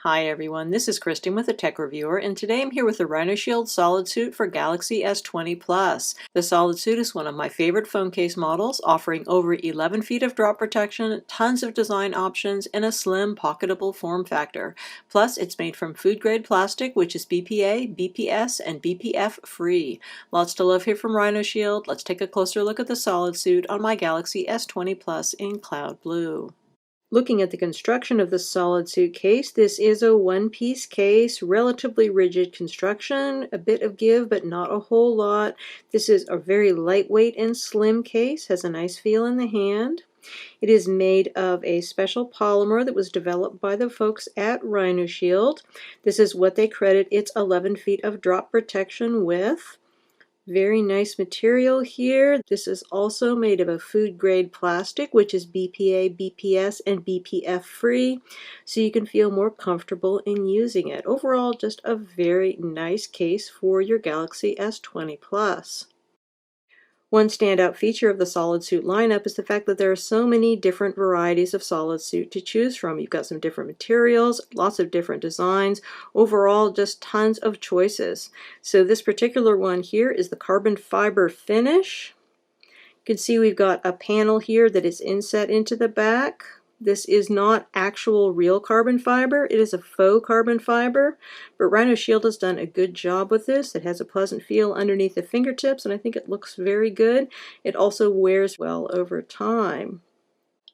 Hi everyone, this is Kristen with a Tech Reviewer, and today I'm here with the RhinoShield SolidSuit for Galaxy S20 Plus. The SolidSuit is one of my favorite phone case models, offering over 11 feet of drop protection, tons of design options, and a slim, pocketable form factor. Plus, it's made from food-grade plastic, which is BPA, BPS, and BPF free. Lots to love here from RhinoShield. Let's take a closer look at the SolidSuit on my Galaxy S20 Plus in Cloud Blue. Looking at the construction of the SolidSuit case, this is a one-piece case, relatively rigid construction, a bit of give but not a whole lot. This is a very lightweight and slim case, has a nice feel in the hand. It is made of a special polymer that was developed by the folks at RhinoShield. This is what they credit its 11 feet of drop protection with. Very nice material here. This is also made of a food grade plastic, which is BPA, BPS, and BPF free, so you can feel more comfortable in using it. Overall, just a very nice case for your Galaxy S20 Plus. One standout feature of the SolidSuit lineup is the fact that there are so many different varieties of SolidSuit to choose from. You've got some different materials, lots of different designs, overall just tons of choices. So this particular one here is the carbon fiber finish. You can see we've got a panel here that is inset into the back. This is not actual real carbon fiber, it is a faux carbon fiber, but RhinoShield has done a good job with this. It has a pleasant feel underneath the fingertips, and I think it looks very good. It also wears well over time.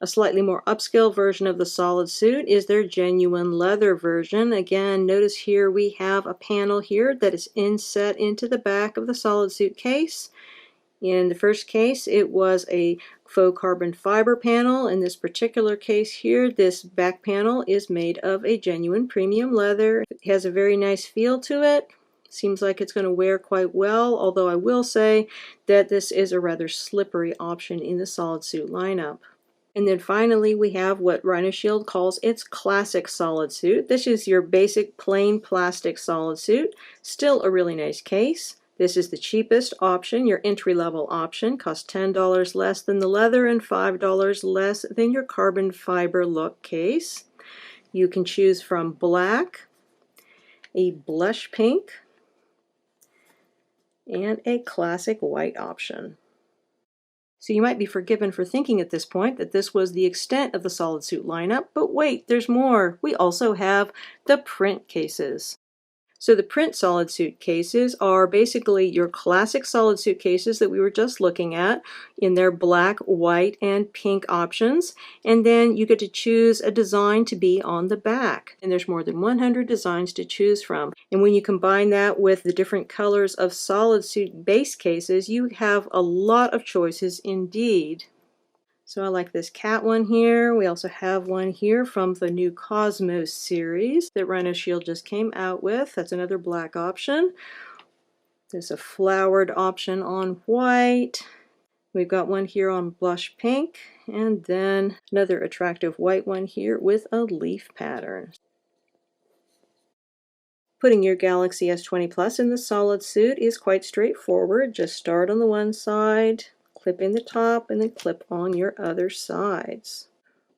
A slightly more upscale version of the SolidSuit is their genuine leather version. Again, notice here we have a panel here that is inset into the back of the SolidSuit case. In the first case, it was a faux carbon fiber panel. In this particular case here, this back panel is made of a genuine premium leather. It has a very nice feel to it. Seems like it's going to wear quite well, although I will say that this is a rather slippery option in the SolidSuit lineup. And then finally, we have what RhinoShield calls its classic SolidSuit. This is your basic plain plastic SolidSuit. Still a really nice case. This is the cheapest option, your entry-level option. Costs $10 less than the leather and $5 less than your carbon fiber look case. You can choose from black, a blush pink, and a classic white option. So you might be forgiven for thinking at this point that this was the extent of the SolidSuit lineup, but wait, there's more. We also have the print cases. So the print SolidSuit cases are basically your classic SolidSuit cases that we were just looking at in their black, white, and pink options. And then you get to choose a design to be on the back. And there's more than 100 designs to choose from. And when you combine that with the different colors of SolidSuit base cases, you have a lot of choices indeed. So I like this cat one here. We also have one here from the new Cosmos series that RhinoShield just came out with. That's another black option. There's a flowered option on white. We've got one here on blush pink, and then another attractive white one here with a leaf pattern. Putting your Galaxy S20 Plus in the SolidSuit is quite straightforward. Just start on the one side, clip in the top, and then clip on your other sides.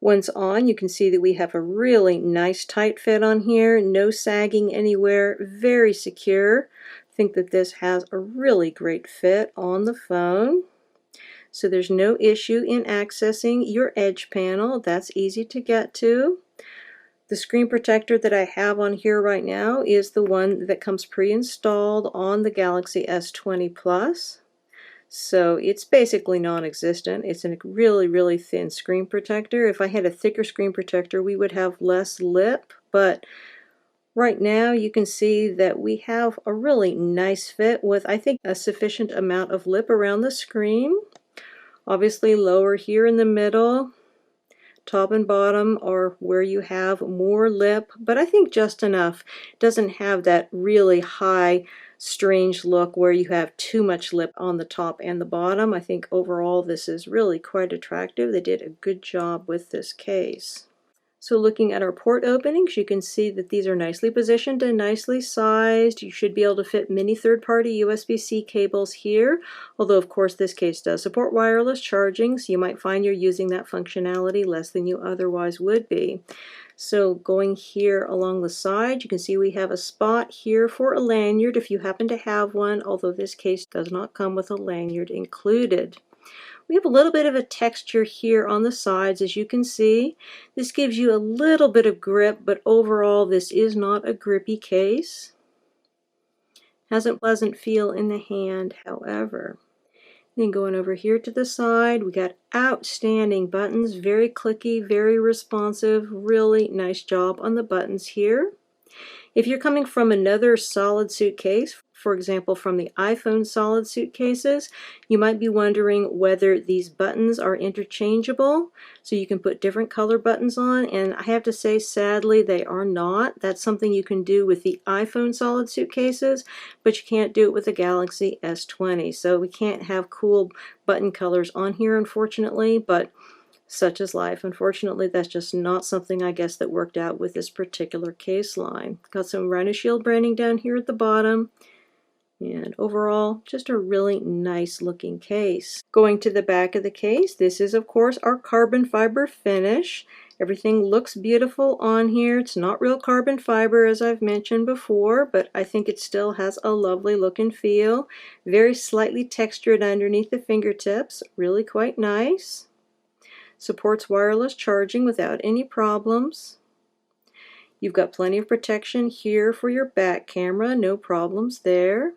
Once on, you can see that we have a really nice tight fit on here, no sagging anywhere, very secure. I think that this has a really great fit on the phone. So there's no issue in accessing your edge panel. That's easy to get to. The screen protector that I have on here right now is the one that comes pre-installed on the Galaxy S20 Plus. So it's basically non-existent. It's a really, really thin screen protector. If I had a thicker screen protector, we would have less lip, but right now you can see that we have a really nice fit with, I think, a sufficient amount of lip around the screen. Obviously lower here in the middle. Top and bottom are where you have more lip, but I think just enough. It doesn't have that really high, strange look where you have too much lip on the top and the bottom. I think overall this is really quite attractive. They did a good job with this case. So looking at our port openings, you can see that these are nicely positioned and nicely sized. You should be able to fit many third-party USB-C cables here, although of course this case does support wireless charging, so you might find you're using that functionality less than you otherwise would be. So going here along the side, you can see we have a spot here for a lanyard if you happen to have one, although this case does not come with a lanyard included. We have a little bit of a texture here on the sides, as you can see. This gives you a little bit of grip, but overall this is not a grippy case. Has a pleasant feel in the hand, however. Then going over here to the side, we got outstanding buttons, very clicky, very responsive, really nice job on the buttons here. If you're coming from another SolidSuit case, for example from the iPhone SolidSuit cases, you might be wondering whether these buttons are interchangeable, so you can put different color buttons on, and I have to say sadly they are not. That's something you can do with the iPhone SolidSuit cases, but you can't do it with the Galaxy S20, so we can't have cool button colors on here unfortunately, but such is life. Unfortunately, that's just not something I guess that worked out with this particular case line. Got some RhinoShield branding down here at the bottom, and overall just a really nice looking case. Going to the back of the case, this is of course our carbon fiber finish. Everything looks beautiful on here. It's not real carbon fiber as I've mentioned before, but I think it still has a lovely look and feel. Very slightly textured underneath the fingertips, really quite nice. Supports wireless charging without any problems. You've got plenty of protection here for your back camera, no problems there.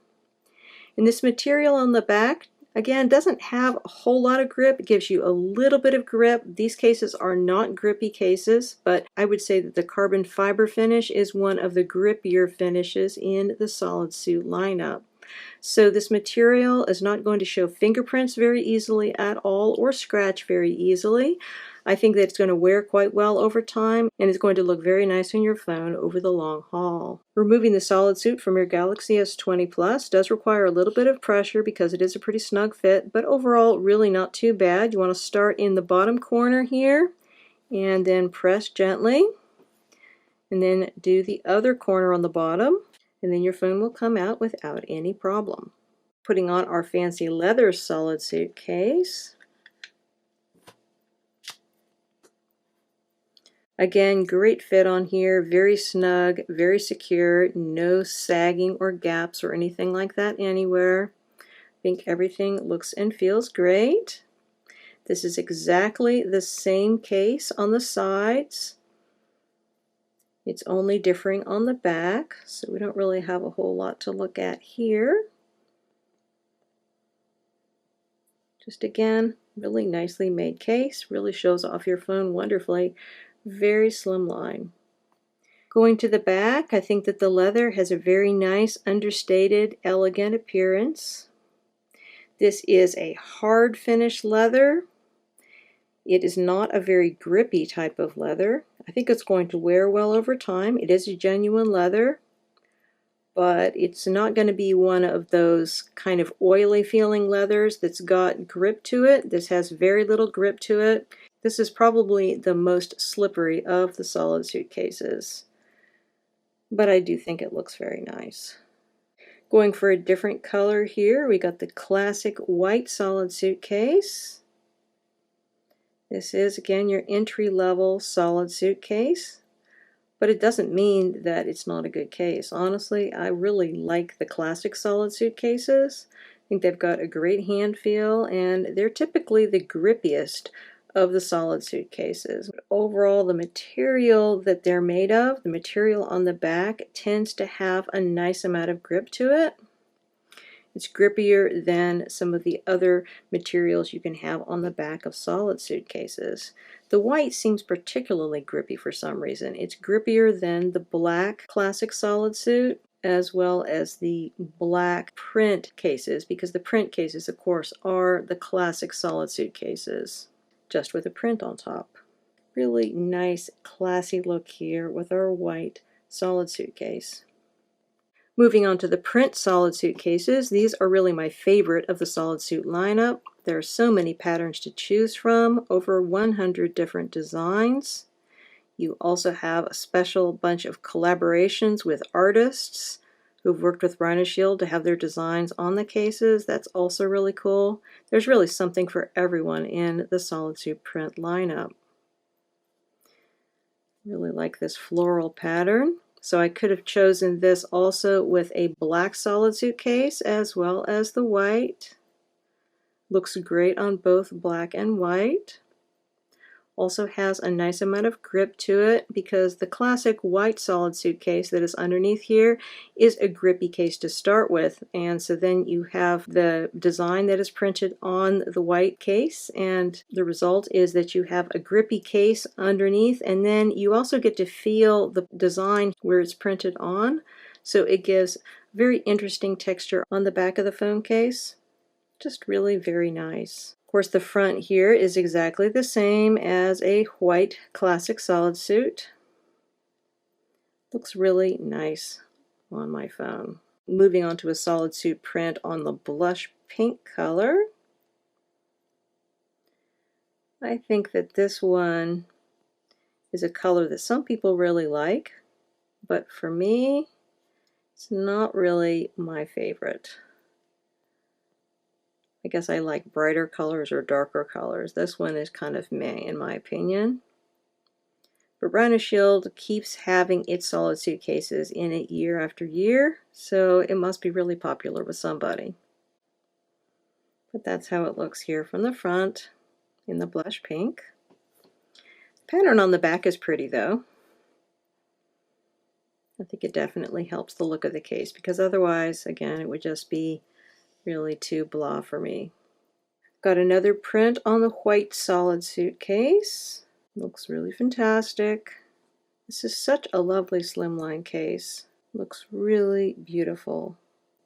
And this material on the back, again, doesn't have a whole lot of grip. It gives you a little bit of grip. These cases are not grippy cases, but I would say that the carbon fiber finish is one of the grippier finishes in the SolidSuit lineup. So this material is not going to show fingerprints very easily at all or scratch very easily. I think that it's going to wear quite well over time and it's going to look very nice on your phone over the long haul. Removing the SolidSuit from your Galaxy S20 Plus does require a little bit of pressure because it is a pretty snug fit, but overall really not too bad. You want to start in the bottom corner here and then press gently and then do the other corner on the bottom, and then your phone will come out without any problem. Putting on our fancy leather SolidSuit case. Again, great fit on here, very snug, very secure, no sagging or gaps or anything like that anywhere. I think everything looks and feels great. This is exactly the same case on the sides. It's only differing on the back, so we don't really have a whole lot to look at here. Just again, really nicely made case, really shows off your phone wonderfully. Very slim line. Going to the back, I think that the leather has a very nice, understated, elegant appearance. This is a hard finish leather. It is not a very grippy type of leather. I think it's going to wear well over time. It is a genuine leather, but it's not going to be one of those kind of oily feeling leathers that's got grip to it. This has very little grip to it. This is probably the most slippery of the SolidSuit cases, but I do think it looks very nice. Going for a different color here, we got the classic white SolidSuit case. This is, again, your entry-level SolidSuit case, but it doesn't mean that it's not a good case. Honestly, I really like the classic SolidSuit cases. I think they've got a great hand feel, and they're typically the grippiest of the SolidSuit cases. But overall, the material that they're made of, the material on the back, tends to have a nice amount of grip to it. It's grippier than some of the other materials you can have on the back of SolidSuit cases. The white seems particularly grippy for some reason. It's grippier than the black classic SolidSuit as well as the black print cases, because the print cases, of course, are the classic SolidSuit cases, just with a print on top. Really nice, classy look here with our white SolidSuit case. Moving on to the print SolidSuit cases, these are really my favorite of the SolidSuit lineup. There are so many patterns to choose from, over 100 different designs. You also have a special bunch of collaborations with artists who've worked with RhinoShield to have their designs on the cases. That's also really cool. There's really something for everyone in the SolidSuit print lineup. Really like this floral pattern. So I could have chosen this also with a black SolidSuit case as well as the white. Looks great on both black and white. Also has a nice amount of grip to it because the classic white SolidSuit case that is underneath here is a grippy case to start with, and so then you have the design that is printed on the white case, and the result is that you have a grippy case underneath, and then you also get to feel the design where it's printed on, so it gives very interesting texture on the back of the phone case. Just really very nice. Of course, the front here is exactly the same as a white classic SolidSuit. Looks really nice on my phone. Moving on to a SolidSuit print on the blush pink color. I think that this one is a color that some people really like, but for me, it's not really my favorite. I guess I like brighter colors or darker colors. This one is kind of meh in my opinion. But RhinoShield keeps having its SolidSuit cases in it year after year, so it must be really popular with somebody. But that's how it looks here from the front in the blush pink. The pattern on the back is pretty though. I think it definitely helps the look of the case because otherwise, again, it would just be really too blah for me. Got another print on the white SolidSuit case. Looks really fantastic. This is such a lovely slimline case. Looks really beautiful.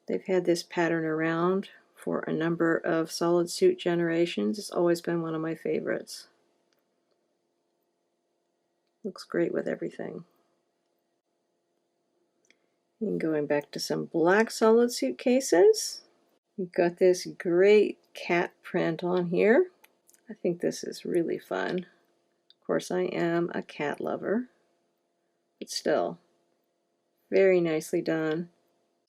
They've had this pattern around for a number of SolidSuit generations. It's always been one of my favorites. Looks great with everything. And going back to some black SolidSuit cases. We've got this great cat print on here. I think this is really fun. Of course, I am a cat lover, but still, very nicely done.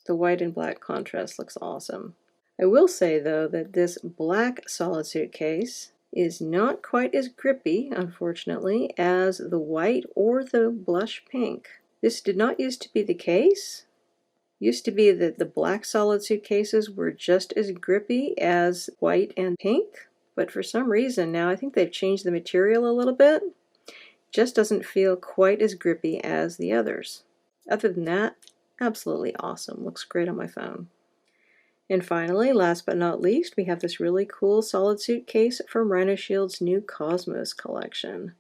The white and black contrast looks awesome. I will say, though, that this black SolidSuit case is not quite as grippy, unfortunately, as the white or the blush pink. This did not used to be the case. Used to be that the black SolidSuit cases were just as grippy as white and pink, but for some reason now I think they've changed the material a little bit. Just doesn't feel quite as grippy as the others. Other than that, absolutely awesome. Looks great on my phone. And finally, last but not least, we have this really cool SolidSuit case from RhinoShield's new Cosmos collection.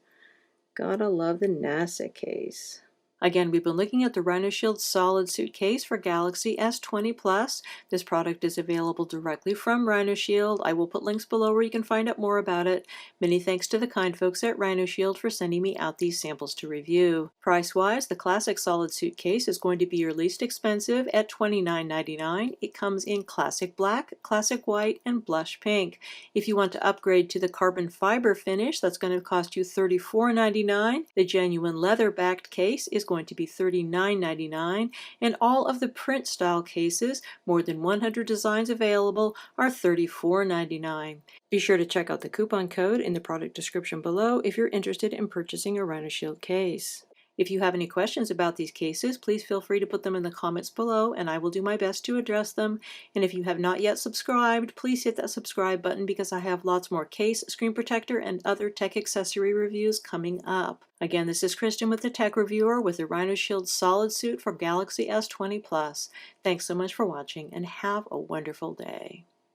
Gotta love the NASA case. Again, we've been looking at the RhinoShield SolidSuit case for Galaxy S20 Plus. This product is available directly from RhinoShield. I will put links below where you can find out more about it. Many thanks to the kind folks at RhinoShield for sending me out these samples to review. Price-wise, the classic SolidSuit case is going to be your least expensive at $29.99. It comes in classic black, classic white, and blush pink. If you want to upgrade to the carbon fiber finish, that's going to cost you $34.99. The genuine leather-backed case is going to be $39.99, and all of the print style cases, more than 100 designs available, are $34.99. Be sure to check out the coupon code in the product description below if you're interested in purchasing a RhinoShield case. If you have any questions about these cases, please feel free to put them in the comments below and I will do my best to address them. And if you have not yet subscribed, please hit that subscribe button because I have lots more case, screen protector, and other tech accessory reviews coming up. Again, this is Kristen with the Tech Reviewer with the RhinoShield SolidSuit for Galaxy S20 Plus. Thanks so much for watching and have a wonderful day.